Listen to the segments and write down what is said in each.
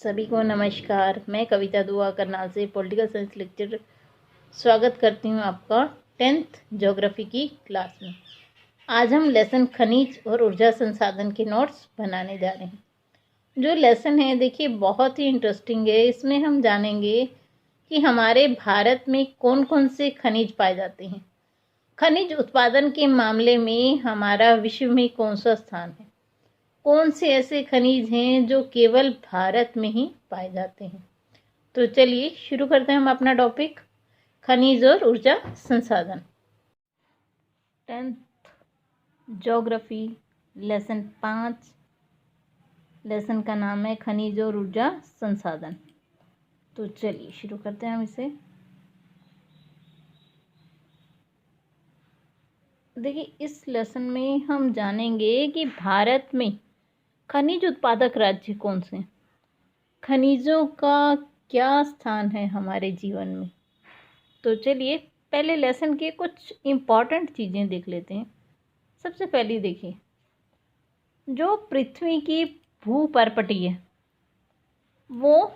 सभी को नमस्कार। मैं कविता दुआ करनाल से पॉलिटिकल साइंस लेक्चर स्वागत करती हूँ आपका 10th ज्योग्राफी की क्लास में। आज हम लेसन खनिज और ऊर्जा संसाधन के नोट्स बनाने जा रहे हैं। जो लेसन है देखिए बहुत ही इंटरेस्टिंग है। इसमें हम जानेंगे कि हमारे भारत में कौन कौन से खनिज पाए जाते हैं। खनिज उत्पादन के मामले में हमारा विश्व में कौन सा स्थान है। कौन से ऐसे खनिज हैं जो केवल भारत में ही पाए जाते हैं। तो चलिए शुरू करते हैं हम अपना टॉपिक खनिज और ऊर्जा संसाधन। 10th ज्योग्राफी लेसन 5 लेसन का नाम है खनिज और ऊर्जा संसाधन। तो चलिए शुरू करते हैं हम इसे। देखिए इस लेसन में हम जानेंगे कि भारत में खनिज उत्पादक राज्य कौन से हैं, खनिजों का क्या स्थान है हमारे जीवन में। तो चलिए पहले लेसन के कुछ इम्पॉर्टेंट चीज़ें देख लेते हैं। सबसे पहली देखिए, जो पृथ्वी की भूपर्पटी है वो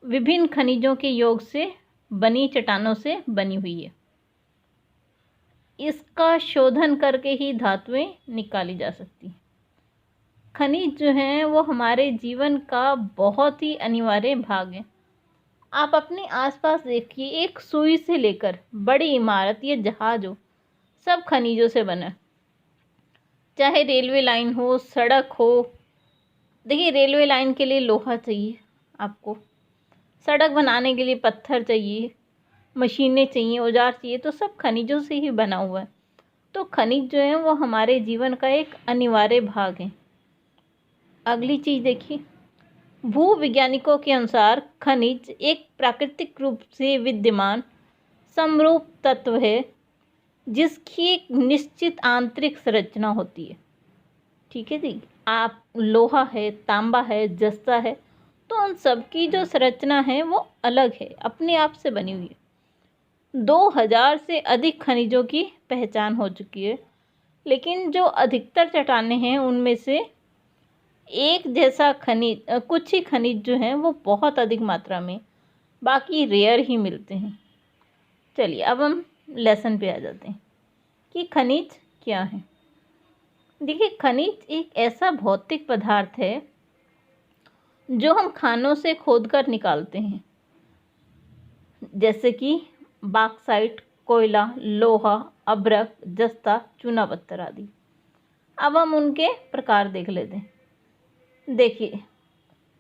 विभिन्न खनिजों के योग से बनी चट्टानों से बनी हुई है। इसका शोधन करके ही धातुएं निकाली जा सकती हैं। खनिज जो हैं वो हमारे जीवन का बहुत ही अनिवार्य भाग है। आप अपने आसपास देखिए, एक सुई से लेकर बड़ी इमारत या जहाज हो, सब खनिजों से बना है। चाहे रेलवे लाइन हो, सड़क हो। देखिए रेलवे लाइन के लिए लोहा चाहिए आपको, सड़क बनाने के लिए पत्थर चाहिए, मशीनें चाहिए, औजार चाहिए, तो सब खनिजों से ही बना हुआ है। तो खनिज जो है वो हमारे जीवन का एक अनिवार्य भाग है। अगली चीज़ देखिए, भूवैज्ञानिकों के अनुसार खनिज एक प्राकृतिक रूप से विद्यमान समरूप तत्व है जिसकी एक निश्चित आंतरिक संरचना होती है। ठीक है जी, आप लोहा है, तांबा है, जस्ता है, तो उन सब की जो संरचना है वो अलग है, अपने आप से बनी हुई है। 2000 से अधिक खनिजों की पहचान हो चुकी है, लेकिन जो अधिकतर चट्टानें हैं उनमें से एक जैसा खनिज, कुछ ही खनिज जो हैं वो बहुत अधिक मात्रा में, बाकी रेयर ही मिलते हैं। चलिए अब हम लेसन पे आ जाते हैं कि खनिज क्या है। देखिए खनिज एक ऐसा भौतिक पदार्थ है जो हम खानों से खोदकर निकालते हैं, जैसे कि बॉक्साइट, कोयला, लोहा, अभ्रक, जस्ता, चूना पत्थर आदि। अब हम उनके प्रकार देख लेते हैं। देखिए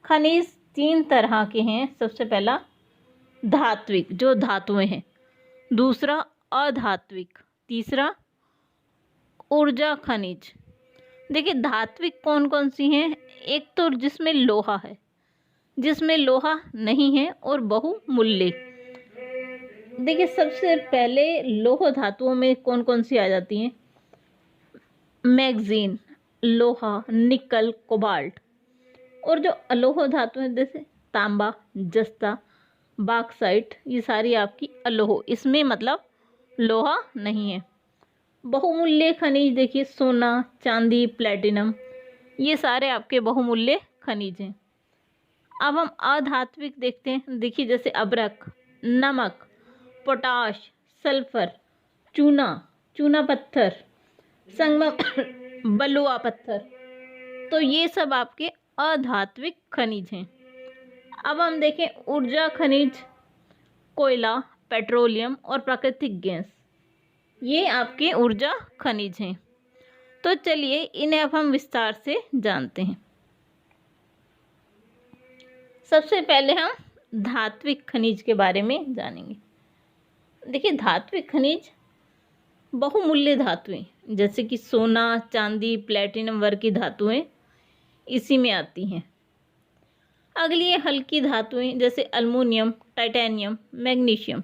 खनिज 3 तरह के हैं। सबसे पहला धात्विक, जो धातुएं हैं। दूसरा अधात्विक। तीसरा ऊर्जा खनिज। देखिए धात्विक कौन कौन सी हैं। एक तो जिसमें लोहा है, जिसमें लोहा नहीं है और बहुमूल्य। देखिए सबसे पहले लोह धातुओं में कौन कौन सी आ जाती हैं। मैग्नीज, लोहा, निकल, कोबाल्ट। और जो अलोह धातु है जैसे तांबा, जस्ता, बॉक्साइट, ये सारी आपकी अलोह, इसमें मतलब लोहा नहीं है। बहुमूल्य खनिज देखिए सोना, चांदी, प्लेटिनम, ये सारे आपके बहुमूल्य खनिज हैं। अब हम अधात्विक देखते हैं। देखिए जैसे अभ्रक, नमक, पोटाश, सल्फर, चूना, चूना पत्थर, संगमरमर, बलुआ पत्थर, तो ये सब आपके अधात्विक खनिज हैं। अब हम देखें ऊर्जा खनिज, कोयला, पेट्रोलियम और प्राकृतिक गैस, ये आपके ऊर्जा खनिज हैं। तो चलिए इन्हें अब हम विस्तार से जानते हैं। सबसे पहले हम धात्विक खनिज के बारे में जानेंगे। देखिए धात्विक खनिज बहुमूल्य धातुएं, जैसे कि सोना, चांदी, प्लेटिनम वर्ग की धातुएं इसी में आती हैं। अगली है हल्की धातुएं, जैसे अल्मुनियम, टाइटेनियम, मैग्नीशियम।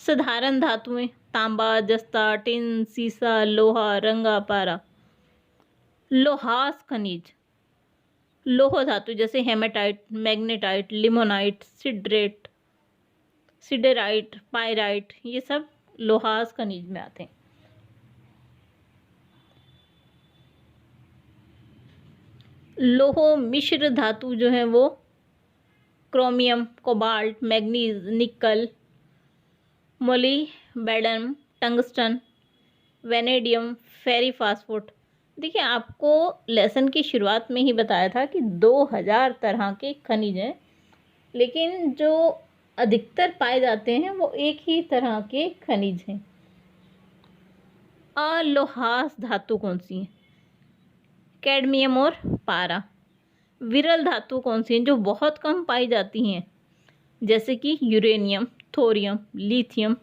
साधारण धातुएं तांबा, जस्ता, टिन, सीसा, लोहा, रंगा, पारा। लोहास खनिज, लोह धातु जैसे hematite, magnetite, limonite, siderite, siderite, pyrite, ये सब लोहास खनिज में आते हैं। लोह मिश्र धातु जो है वो क्रोमियम, कोबाल्ट, मैग्नीज, निकल, मोलिब्डेनम, टंगस्टन, वेनेडियम, फेरीफास्फोट। देखिए, आपको लेसन की शुरुआत में ही बताया था कि 2000 तरह के खनिज हैं, लेकिन जो अधिकतर पाए जाते हैं वो एक ही तरह के खनिज हैं। अलोहास धातु कौन सी है? कैडमियम और पारा। विरल धातु कौन सी हैं जो बहुत कम पाई जाती हैं? जैसे कि यूरेनियम, थोरियम, लिथियम,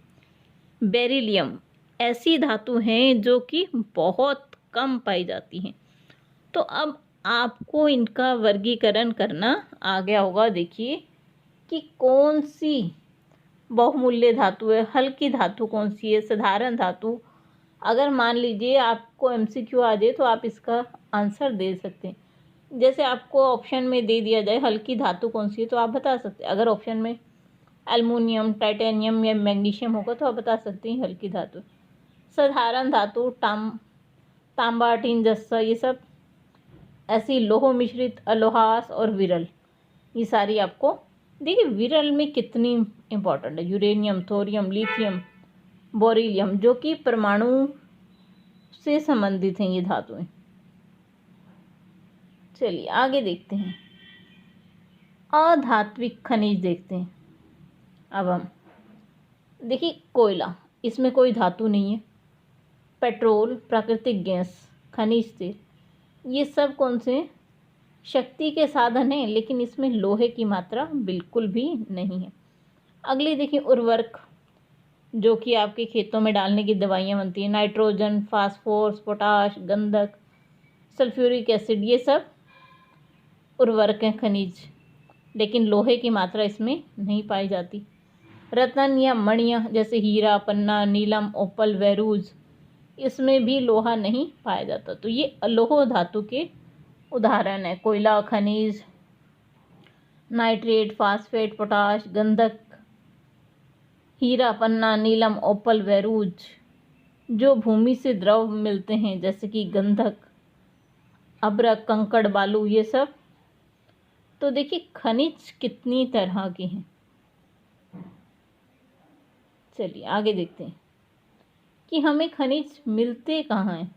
बेरिलियम। ऐसी धातु हैं जो कि बहुत कम पाई जाती हैं। तो अब आपको इनका वर्गीकरण करना आ गया होगा। देखिए कि कौन सी बहुमूल्य धातु है, हल्की धातु कौन सी है, साधारण धातु। अगर मान लीजिए आपको एमसीक्यू आ जाए तो आप इसका आंसर दे सकते हैं। जैसे आपको ऑप्शन में दे दिया जाए हल्की धातु कौन सी है तो आप बता सकते हैं। अगर ऑप्शन में एल्युमिनियम, टाइटेनियम या मैग्नीशियम होगा तो आप बता सकते हैं हल्की धातु। साधारण धातु तांबा, टीन, जस्ता, ये सब ऐसी लोह मिश्रित, अलोहास और विरल, ये सारी आपको। देखिए विरल में कितनी इंपॉर्टेंट है, यूरेनियम, थोरियम, लिथियम, बोरिलियम, जो कि परमाणु से संबंधित हैं ये धातुएं। चलिए आगे देखते हैं, अधात्विक खनिज देखते हैं। अब हम देखिए कोयला, इसमें कोई धातु नहीं है। पेट्रोल, प्राकृतिक गैस, खनिज तेल, ये सब कौन से शक्ति के साधन हैं, लेकिन इसमें लोहे की मात्रा बिल्कुल भी नहीं है। अगली देखिए उर्वरक, जो कि आपके खेतों में डालने की दवाइयाँ बनती हैं। नाइट्रोजन, फास्फोरस, पोटाश, गंधक, सल्फ्यूरिक एसिड, ये सब उर्वरक हैं, खनिज, लेकिन लोहे की मात्रा इसमें नहीं पाई जाती। रत्न या मणियाँ जैसे हीरा, पन्ना, नीलम, ओपल, वेरूज, इसमें भी लोहा नहीं पाया जाता। तो ये अलोह धातु के उदाहरण है। कोयला, खनिज, नाइट्रेट, फास्फेट, पोटाश, गंधक, हीरा, पन्ना, नीलम, ओपल, वेरूज। जो भूमि से द्रव मिलते हैं जैसे कि गंधक, अभ्रक, कंकड़, बालू, ये सब। तो देखिए खनिज कितनी तरह के हैं। चलिए आगे देखते हैं कि हमें खनिज मिलते कहाँ हैं।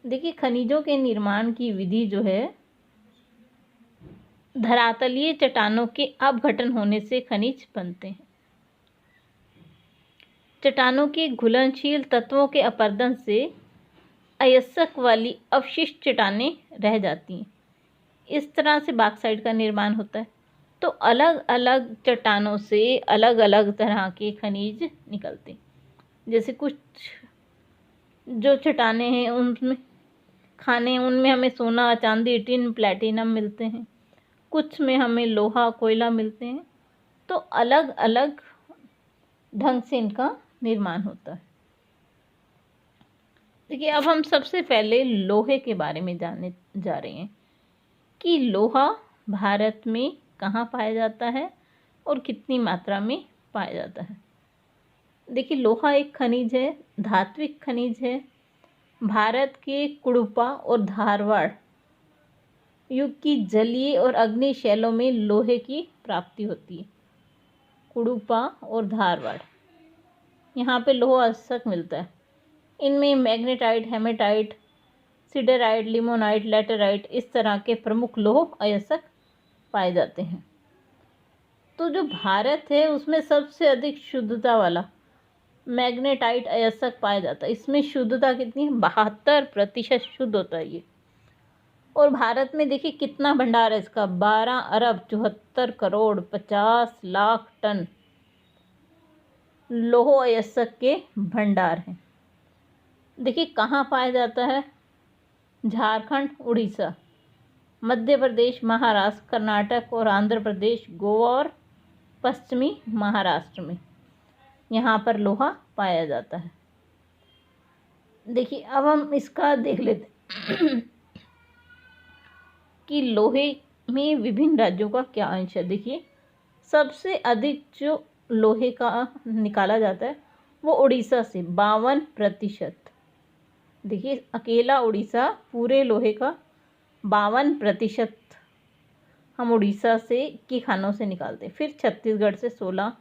देखिए खनिजों के निर्माण की विधि जो है, धरातलीय चट्टानों के अपघटन होने से खनिज बनते हैं। चट्टानों के घुलनशील तत्वों के अपरदन से अयस्क वाली अवशिष्ट चट्टानें रह जाती हैं। इस तरह से बॉक्साइट का निर्माण होता है। तो अलग अलग चट्टानों से अलग अलग तरह के खनिज निकलते हैं। जैसे कुछ जो चट्टानें हैं उनमें खाने, उनमें हमें सोना, चांदी, टिन, प्लैटिनम मिलते हैं। कुछ में हमें लोहा, कोयला मिलते हैं। तो अलग अलग ढंग से इनका निर्माण होता है। देखिए अब हम सबसे पहले लोहे के बारे में जानने जा रहे हैं कि लोहा भारत में कहाँ पाया जाता है और कितनी मात्रा में पाया जाता है। देखिए लोहा एक खनिज है, धात्विक खनिज है। भारत के कुडुपा और धारवाड़ युग की जलीय और अग्नि शैलों में लोहे की प्राप्ति होती है। कुडुपा और धारवाड़, यहाँ पे लोहा अयस्क मिलता है। इनमें magnetite, hematite, siderite, limonite, laterite, इस तरह के प्रमुख लोह अयस्क पाए जाते हैं। तो जो भारत है उसमें सबसे अधिक शुद्धता वाला मैग्नेटाइट अयस्क पाया जाता है। इसमें शुद्धता कितनी है? 72% शुद्ध होता है ये। और भारत में देखिए कितना भंडार है इसका, 12 अरब 74 करोड़ 50 लाख टन लोह अयस्क के भंडार हैं। देखिए कहाँ पाया जाता है? झारखंड, उड़ीसा, मध्य प्रदेश, महाराष्ट्र, कर्नाटक और आंध्र प्रदेश, गोवा और पश्चिमी महाराष्ट्र में यहाँ पर लोहा पाया जाता है। देखिए अब हम इसका देख लेते कि लोहे में विभिन्न राज्यों का क्या अंश है। देखिए सबसे अधिक जो लोहे का निकाला जाता है वो उड़ीसा से 52%। देखिए अकेला उड़ीसा पूरे लोहे का 52% हम उड़ीसा से के खानों से निकालते हैं। फिर छत्तीसगढ़ से 16,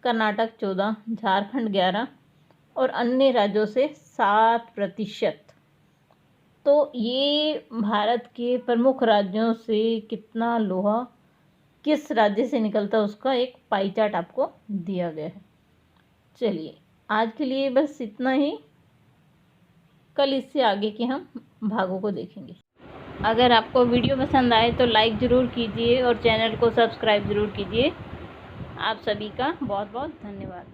कर्नाटक 14, झारखंड 11 और अन्य राज्यों से 7%। तो ये भारत के प्रमुख राज्यों से कितना लोहा किस राज्य से निकलता है उसका एक पाई चार्ट आपको दिया गया है। चलिए आज के लिए बस इतना ही, कल इससे आगे के हम भागों को देखेंगे। अगर आपको वीडियो पसंद आए तो लाइक ज़रूर कीजिए और चैनल को सब्सक्राइब ज़रूर कीजिए। आप सभी का बहुत बहुत धन्यवाद।